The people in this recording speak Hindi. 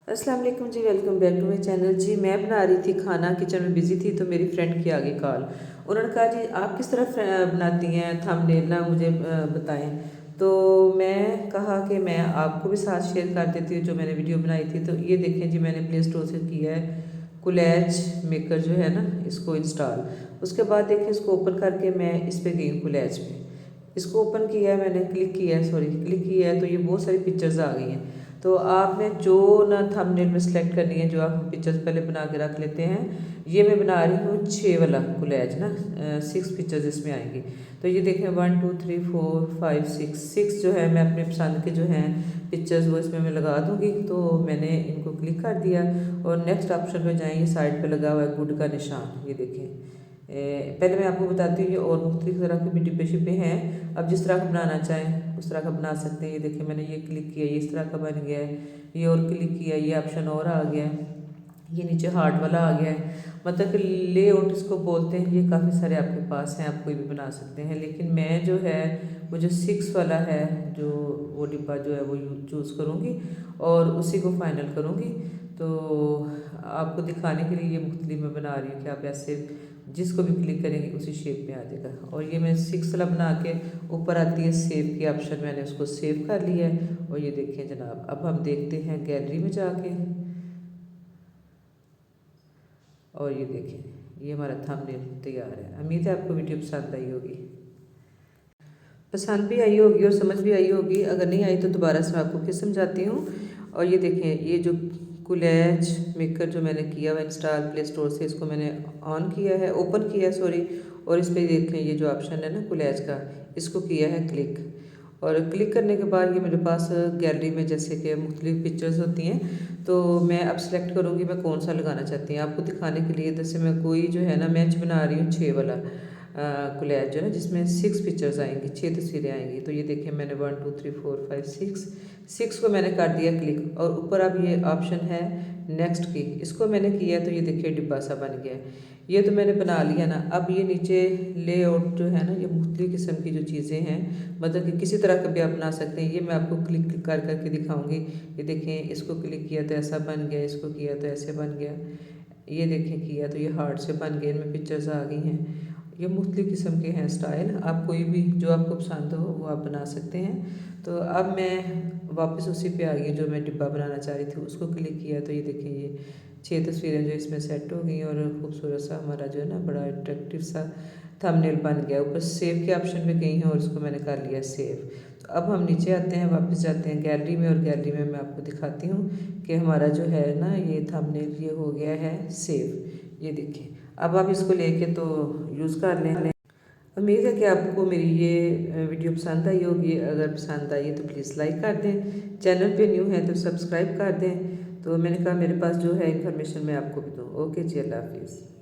अस्सलाम वालेकुम जी, welcome back to my channel जी। मैं बना रही थी खाना, किचन में बिज़ी थी तो मेरी फ्रेंड की आ गई कॉल। उन्होंने कहा जी आप किस तरह बनाती हैं थंबनेल ना मुझे बताएं। तो मैं कहा कि मैं आपको भी साथ शेयर कर देती हूँ जो मैंने वीडियो बनाई थी। तो ये देखें जी, मैंने प्ले स्टोर से किया है कोलैज मेकर जो है ना, इसको इंस्टॉल। उसके बाद देखिए इसको ओपन करके मैं इस पर गई हूँ कोलैज पे। इसको ओपन किया है मैंने, क्लिक किया है तो ये बहुत सारी पिक्चर्स आ गई हैं। तो आपने जो ना थंबनेल में सेलेक्ट करनी है, जो आप पिक्चर्स पहले बना के रख लेते हैं। ये मैं बना रही हूँ 6 वाला कोलैज ना, 6 पिक्चर्स इसमें आएंगी। तो ये देखें 1 2 3 4 5 6 जो है मैं अपने पसंद के जो हैं पिक्चर्स वो इसमें मैं लगा दूँगी। तो मैंने इनको क्लिक कर दिया और नेक्स्ट ऑप्शन में जाएंगे, साइड पे लगा हुआ है गुड का निशान, ये देखें। पहले मैं आपको बताती हूँ ये और मुख्तलिफ तरह के भी डिब्बे शिब्बे हैं। अब जिस तरह का बनाना चाहें उस तरह का बना सकते हैं। ये देखिए मैंने ये क्लिक किया, ये इस तरह का बन गया है। ये और क्लिक किया, ये ऑप्शन और आ गया है। ये नीचे हार्ट वाला आ गया है। मतलब कि लेआउट इसको बोलते हैं। ये काफ़ी सारे आपके पास हैं, आप कोई भी बना सकते हैं। लेकिन मैं जो है वो जो 6 वाला है, जो वो डिब्बा जो है वो चूज़ करूँगी और उसी को फाइनल करूँगी। तो आपको दिखाने के लिए ये मुख्तलिफ मैं बना रही हूँ कि आप ऐसे जिसको भी क्लिक करेंगे उसी शेप में आ जाएगा। और ये मैं 6 वाला बना के ऊपर आती है सेव की ऑप्शन, मैंने उसको सेव कर लिया है। और ये देखें जनाब, अब हम देखते हैं गैलरी में जाके। और ये देखें ये हमारा थंबनेल तैयार है। उम्मीद है आपको वीडियो पसंद आई होगी, पसंद भी आई होगी और समझ भी आई होगी। अगर नहीं आई तो दोबारा से आपको फिर समझाती हूँ। और ये देखें ये जो कोलैज मेकर जो मैंने किया हुआ इंस्टॉल प्ले स्टोर से, इसको मैंने ऑन किया है, ओपन किया है सॉरी। और इस पर देखें ये जो ऑप्शन है ना कोलैज का, इसको किया है क्लिक। और क्लिक करने के बाद ये मेरे पास गैलरी में जैसे कि मुख्तलिफ पिक्चर्स होती हैं। तो मैं अब सेलेक्ट करूँगी मैं कौन सा लगाना चाहती हूँ आपको दिखाने के लिए। जैसे मैं कोई जो है ना मैच बना रही हूँ 6 वाला कोलैज जो है ना, जिसमें 6 पिक्चर्स आएंगी, 6 तस्वीरें आएंगी। तो ये देखिए मैंने 1 2 3 4 5 6 को मैंने कर दिया क्लिक। और ऊपर अब ये ऑप्शन है नेक्स्ट की, इसको मैंने किया तो ये देखिए डिब्बा सा बन गया है। ये तो मैंने बना लिया ना। अब ये नीचे लेआउट जो है ना, ये मुख्तलिफ किस्म की जो चीज़ें हैं, मतलब कि किसी तरह का भी आप बना सकते हैं। ये मैं आपको क्लिक कर करके दिखाऊंगी। ये देखें इसको क्लिक किया तो ऐसा बन गया, इसको किया तो ऐसे बन गया। ये देखें किया तो ये हार्ट से बन गए, इनमें पिक्चर्स आ गई हैं। ये मुख्तलिफ किस्म के हैं स्टाइल, आप कोई भी जो आपको पसंद हो वो आप बना सकते हैं। तो अब मैं वापस उसी पे आ गई जो मैं डिब्बा बनाना चाह रही थी, उसको क्लिक किया तो ये देखें ये 6 तस्वीरें जो इसमें सेट हो गई और खूबसूरत सा हमारा जो है ना बड़ा अट्रैक्टिव सा थंबनेल बन गया। ऊपर सेव के ऑप्शन पे गई हैं और उसको मैंने कर लिया सेव। तो अब हम नीचे आते हैं, वापस जाते हैं गैलरी में और गैलरी में मैं आपको दिखाती हूँ कि हमारा जो है ना ये थंबनेल ये हो गया है सेव। ये देखिए अब आप इसको लेके तो यूज़ कर लें। उम्मीद है कि आपको मेरी ये वीडियो पसंद आई होगी। अगर पसंद आई है तो प्लीज़ लाइक कर दें, चैनल पे न्यू है तो सब्सक्राइब कर दें। तो मैंने कहा मेरे पास जो है इन्फॉर्मेशन मैं आपको भी दूँ। ओके जी, अल्लाह हाफिज़।